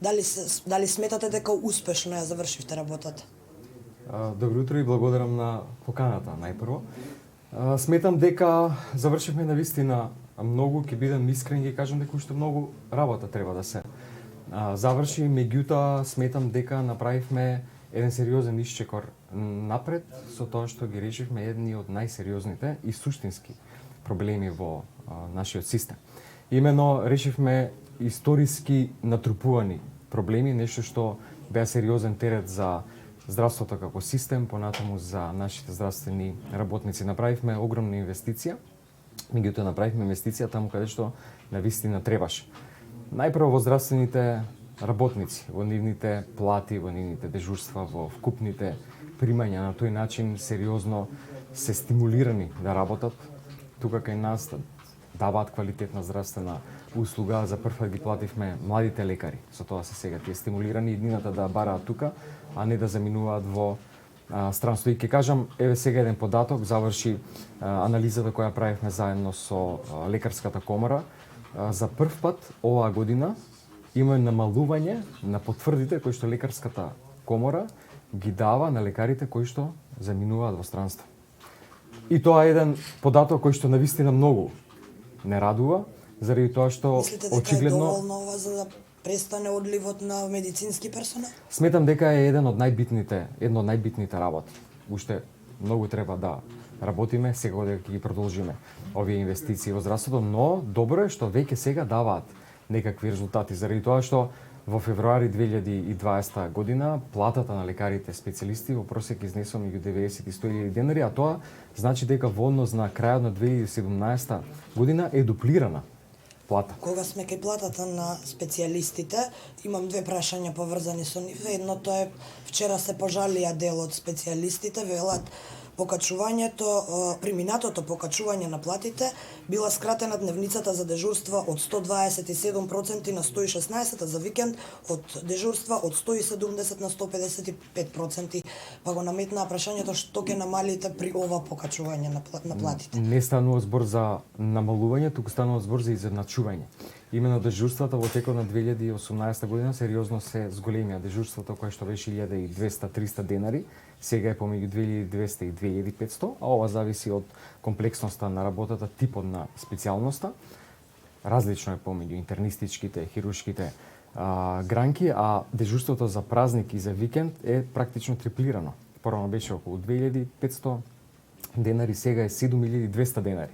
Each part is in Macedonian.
Дали сметате дека успешно ја завршивте работата? Добро утро и благодарам на поканата најпрво. Сметам дека завршивме навистина многу, ќе бидам искрен и кажам дека уште многу работа треба да се заврши, меѓутоа сметам дека направивме еден сериозен исчекор напред со тоа што ги решивме едни од најсериозните и суштински проблеми во нашиот систем. Имено решивме историски натрупувани проблеми, нешто што беа сериозен терет за здравството како систем, понатаму за нашите здравствени работници. Направивме огромна инвестиција, меѓутоа направивме инвестиција таму каде што навистина требаше. Најпрво во здравствените работници, во нивните плати, во нивните дежурства, во вкупните примања, на тој начин сериозно се стимулирани да работат тука кај нас, да даваат квалитетна здравствена услуга. За прв пат ги плативме младите лекари, со тоа се сега тие стимулирани иднината да бараат тука, а не да заминуваат во странство. И ќе кажам, еве сега еден податок, заврши анализата која правивме заедно со лекарската комора. За прв пат оваа година има намалување на потврдите кои што лекарската комора ги дава на лекарите кои што заминуваат во странство. И тоа е еден податок кој што навистина многу не радува, заради тоа што Мислите дека очигледно е доволно ова за да престане одливот на медицински персонал? сметам дека е едно од најбитните работи. Уште многу треба да работиме, секако дека ќе ги продолжиме овие инвестиции во здравството, но добро е што веќе сега даваат некакви резултати, заради тоа што во февруари 2020 година платата на лекарите специјалисти во просек изнесува меѓу 90 и 100.000 денари, а тоа значи дека во однос на крајот на 2017 година е дуплирана плата. Кога сме кај платата на специјалистите, имам две прашања поврзани со нив. Едното е, вчера се пожалија дел од специјалистите, велат преминатото покачување на платите била скратена дневницата за дежурства од 127% на 116%, за викенд од дежурства од 170 на 155%. Па го наметнаа прашањето што ќе намалите при ова покачување на платите. Не станува збор за намалување, туку станува збор за изедначување. Имено дежурствата во текот на 2018 година сериозно се зголемија. Дежурството кое што беше 1200-300 денари, сега е помеѓу 2200 и 2500, а ова зависи од комплексноста на работата, типот на специјалноста. Различно е помеѓу интернистичките, хируршките гранки, а дежурството за празник и за викенд е практично триплирано. Порано беше околу 2500 денари, сега е 7200 денари.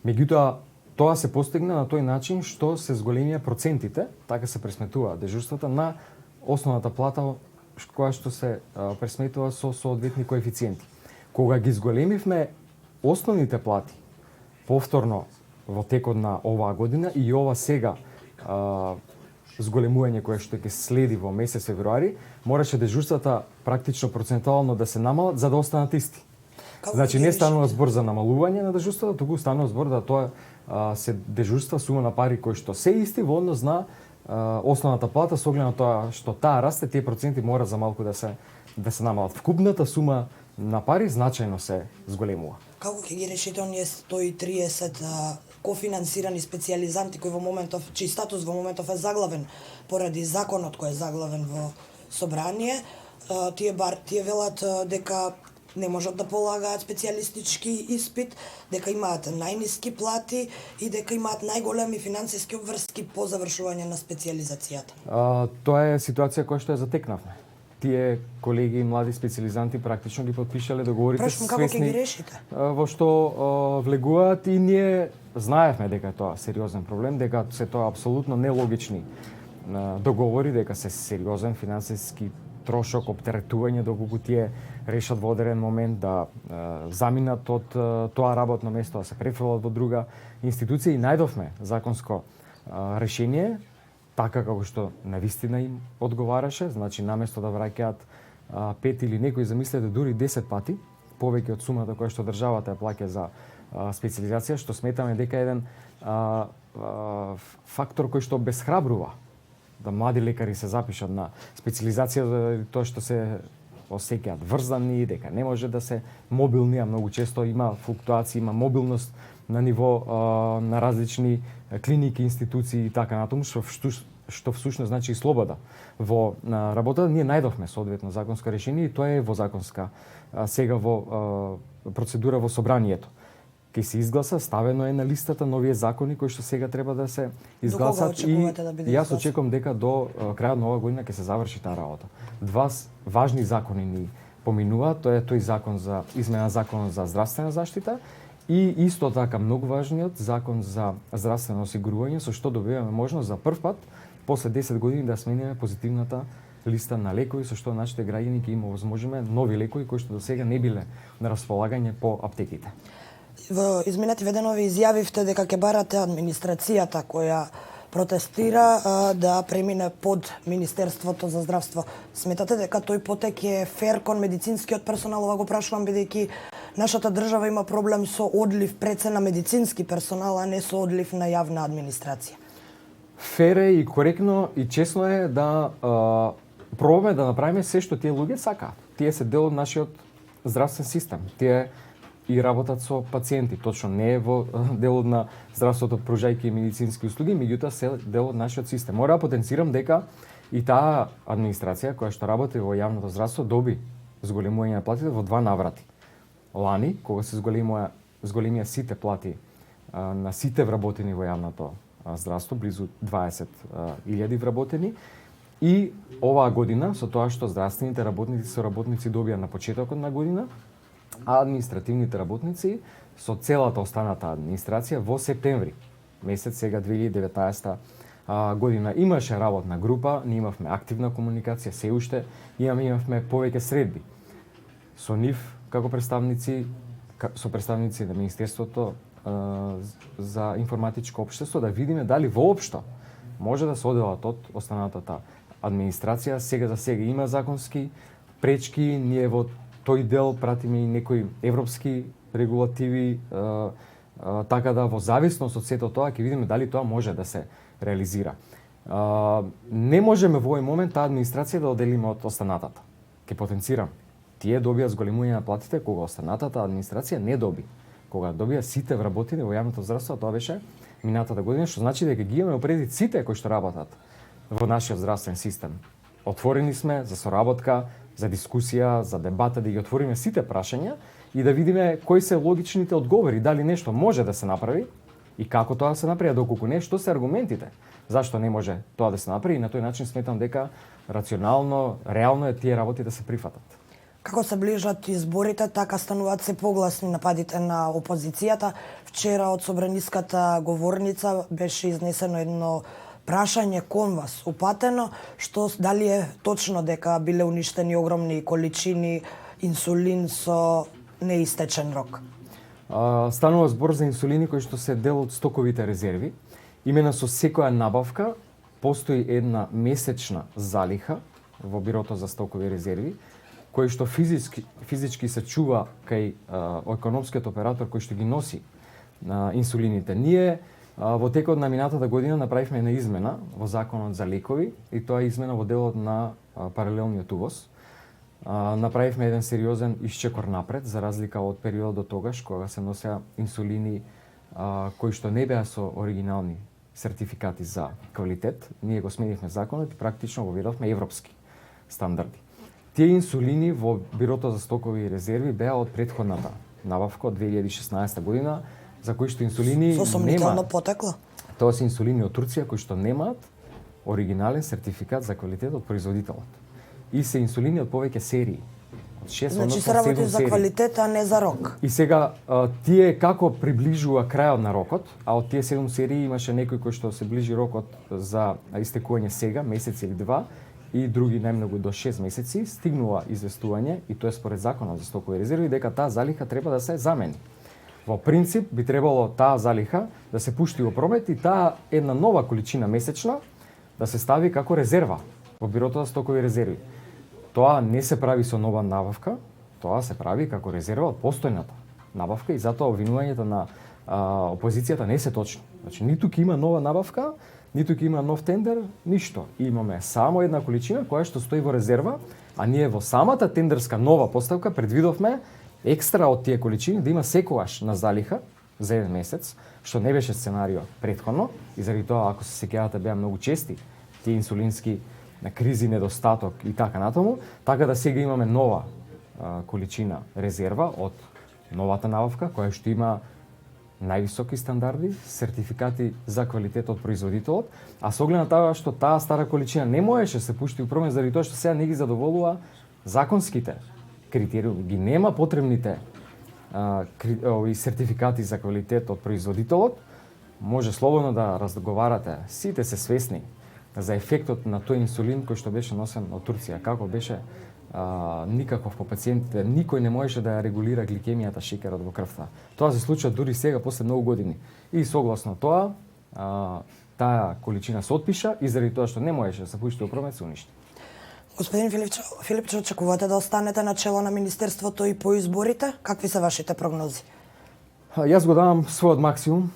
Меѓутоа, тоа се постигна на тој начин што се зголемија процентите, така се пресметува дежурствата на основната плата која што се пресметува со соодветни коефициенти. Кога ги зголемивме основните плати повторно во текот на оваа година и ова сега зголемување кое што ќе следи во месец февруари, мораше дежурствата практично процентуално да се намалат за да останат исти. Значи не станува збор за намалување на дежурствата, туку станува збор да тоа се дежурства сума на пари кои што се исти во однос на основната плата, со оглед на тоа што таа расте, тие проценти мора за малку да се намалат. Вкупната сума на пари значајно се зголемува. Како ќе ги решите оние 130 кофинансирани специјализанти кои чиј статус во моментов е заглавен поради законот кој е заглавен во собрание? Тие велат дека не можат да полагаат специјалистички испит, дека имаат најниски плати и дека имаат најголеми финансиски обврски по завршување на специјализацијата. Тоа е ситуација која што ја затекнавме. Тие колеги и млади специјализанти практично ги потпишале договорите свесни како ќе ги решите? Во што влегуваат и ние знаевме дека е тоа сериозен проблем, дека се тоа апсолутно нелогични договори, дека се сериозен финансиски трошок, оптеретување доколку тие решат во одреден момент да заминат од тоа работно место, да се префрлат во друга институција, и најдовме законско решение, така како што навистина им одговараше, значи наместо да враќаат 5 или некои замислете дури 10 пати повеќе од сумата која што државата ја плаќа за специализација, што сметаме дека е еден фактор кој што обесхрабрува да млади лекари се запишат на специализација, заради тоа што се осеќаат врзани, дека не може да се мобилни, а многу често има флуктуации, има мобилност на ниво на различни клиники, институции и така натаму, што што всушност значи и слобода. Во работата ние најдовме соодветно законско решение и тоа е во законска сега во процедура во собранието. Ке се изгласа, ставено е на листата новие закони кои што сега треба да се изгласат и јас очекувам дека до крајот на оваа година ќе се заврши таа работа. Два важни закони ни поминуваат, тоа е тој закон за измена на законот за здравствена заштита и исто така многу важниот закон за здравствено осигурување со што добиваме можност за прв пат после 10 години да смениме позитивната листа на лекови со што нашите граѓани ќе има возможиме нови лекови кои што досега не биле на располагање по аптеките. Во изминати веденови изјавивте дека ќе барате администрацијата која протестира да премине под Министерството за здравство. Сметате дека тој потек е фер кон медицинскиот персонал? Ова го прашувам бидејќи нашата држава има проблем со одлив прецен на медицински персонал, а не со одлив на јавна администрација. Фер е и коректно и честно е да пробаме да направиме се што тие луѓе сакаат. Тие се дел од нашиот здравствен систем. Тие и работат со пациенти, точно не е во делот на здравството пружајќи медицински услуги, меѓутоа се дел од нашиот систем. Мора да потенцирам дека и таа администрација која што работи во јавното здравство доби зголемување на платите во два наврати. Лани, кога се зголемија сите плати на сите вработени во јавното здравство, близу 20.000 вработени, и оваа година со тоа што здравствените работници со работници добија на почетокот на година, а административните работници со целата останата администрација во септември месец сега 2019 година. Имаше работна група, ние имавме активна комуникација, се уште имавме повеќе средби со нив како представници, со представници на Министерството за информатичко општество, да видиме дали воопшто може да се оделат од останатата администрација. Сега за сега има законски пречки, ние во тој дел пратиме и некои европски регулативи, така да во зависност од сето тоа ќе видиме дали тоа може да се реализира. Не можеме во овој момент таа администрација да оделиме од останатата. Ке потенцирам. Тие добија зголемување на платите кога останатата администрација не доби. Кога добија сите вработени во јавното здравство, тоа беше минатата година, што значи дека ги имаме опредит сите кои што работат во нашиот здравствен систем. Отворени сме за соработка, за дискусија, за дебата, да ги отвориме сите прашања и да видиме кои се логичните одговори, дали нешто може да се направи и како тоа се направи, доколку не, што се аргументите, зашто не може тоа да се направи, и на тој начин сметам дека рационално, реално е тие работи да се прифатат. Како се ближат изборите, така стануваат се погласни нападите на опозицијата. Вчера од собраниската говорница беше изнесено едно прашање кон вас упатено, што дали е точно дека биле уништени огромни количини инсулин со неистечен рок? Станува збор за инсулини кои што се дел од стоковите резерви. Именно со секоја набавка постои една месечна залиха во Бирото за стокови резерви, кој што физички се чува кај економскиот оператор кој што ги носи инсулините. Ние во текот на минатата година направивме една измена во законот за лекови и тоа е измена во делот на паралелниот увоз. Направивме еден сериозен исчекор напред за разлика од периодот до тогаш кога се носеа инсулини кои што не беа со оригинални сертификати за квалитет. Ние го сменивме законот и практично го видовме европски стандарди. Тие инсулини во Бирото за стокови резерви беа од претходната набавка од 2016 година, за кои што инсулини нема потекло. Тоа се инсулини од Турција кои што немаат оригинален сертификат за квалитет од производителот. И се инсулини од повеќе серии. Од 6 значи се работи за квалитет, а не за рок. И сега тие како приближува крајот на рокот, а од тие 7 серии имаше некои кои што се ближи рокот за истекување сега, месец или два, и други најмногу до 6 месеци, стигнува известување, и тоа е според законот за стокови резерви, дека таа залиха треба да се замени. Во принцип би требало таа залиха да се пушти во промет и таа една нова количина месечна да се стави како резерва во Бирото за стокови резерви. Тоа не се прави со нова набавка, тоа се прави како резерва од постојната набавка и затоа обвинувањето на опозицијата не се точни. Значи, ниту ќе има нова набавка, ниту ќе има нов тендер, ништо. Имаме само една количина која што стои во резерва, а ние во самата тендерска нова поставка предвидовме екстра од тие количини да има секогаш на залиха за еден месец, што не беше сценарио претходно и заради тоа, ако се сеќавате, беа многу чести тие инсулински кризи, недостаток и така натаму, така да сега имаме нова количина резерва од новата набавка, која што има највисоки стандарди, сертификати за квалитет од производителот, а со оглед на тоа што таа стара количина не можеше се пушти у промет заради тоа што сега не ги задоволува законските критериуми, ги нема потребните сертификати за квалитет од производителот, може слободно да разговарате. Сите се свесни за ефектот на тој инсулин кој што беше носен од Турција, како беше никаков по пациентите, никој не можеше да ја регулира гликемијата, шекерот во крвта. Тоа се случува дури сега после многу години. И согласно тоа, таа количина се отпиша и заради тоа што не можеше да се пушти во промет се уништи. Господин Филипче, очекувате да останете на чело на Министерството и по изборите? Какви се вашите прогнози? Јас го давам својот максимум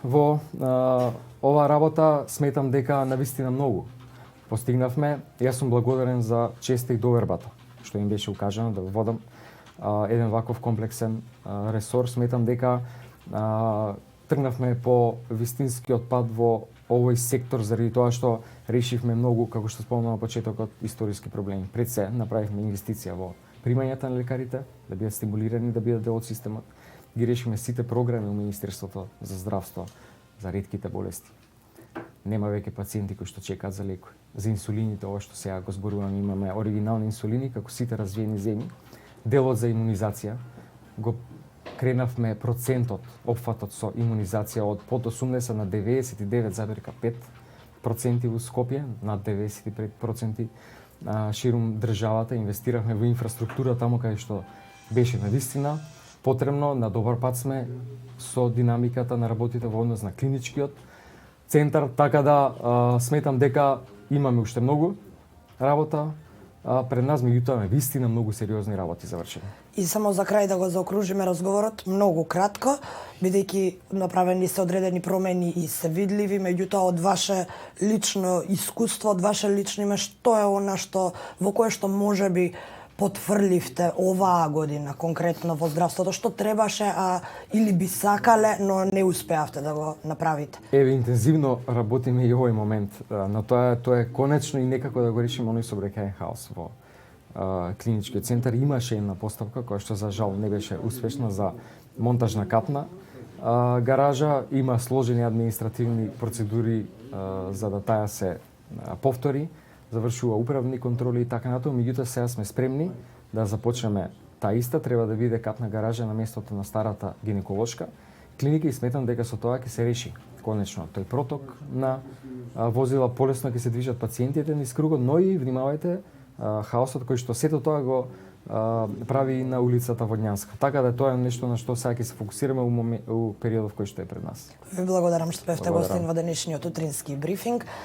во оваа работа. Сметам дека навистина многу постигнавме. Јас сум благодарен за честа и довербата што им беше укажано да водам еден ваков комплексен ресор. Сметам дека тргнавме по вистинскиот пат во овој сектор заради тоа што решивме многу, како што спомнав на почетокот, историски проблеми. Пред се направивме инвестиција во примањата на лекарите, да бидат стимулирани, да бидат дел од системот. Ги решиме сите програми во Министерството за здравство за ретките болести. Нема веќе пациенти кои што чекаат за лекови. За инсулините, ова што сега го зборуваме, имаме оригинални инсулини како сите развиени земји. Делот за имунизација го кренавме процентот, опфатот со имунизација од под 80 на 99,5% во Скопје, над 95% ширум државата. Инвестиравме во инфраструктура таму каде што беше навистина потребно. На добар пат сме со динамиката на работите во однос на клиничкиот центар, така да сметам дека имаме уште многу работа пред нас, меѓутоа вистина многу сериозни работи завршени. И само за крај да го заокружиме разговорот, многу кратко, бидејќи направени се одредени промени и се видливи, меѓутоа од ваше лично искуство, од ваше лично име, што е она што во кое што можеби потфрливте оваа година конкретно во здравството, што требаше или би сакале, но не успеавте да го направите? Еве, интензивно работиме и овој момент на тоа е конечно и некако да го решиме оној собрекаен хаос во клиничкиот центар. Имаше една поставка која што за жал не беше успешна за монтаж на капна гаража, има сложени административни процедури за да таа се повтори, завршува управни контроли и така натаму, меѓутоа сега сме спремни да започнеме таа иста, треба да биде капна гаража на местото на старата гинеколошка клиника и сметам дека со тоа ќе се реши конечно тој проток на возила, полесно ќе се движат пациентите низ кругот, но и внимавајте хаосот кој што сето тоа го прави на улицата Водњанска. Така да тоа е нешто на што сега ќе се фокусираме у периодов кој што е пред нас. Ви благодарам што бевте гостин во денешниот утрински брифинг.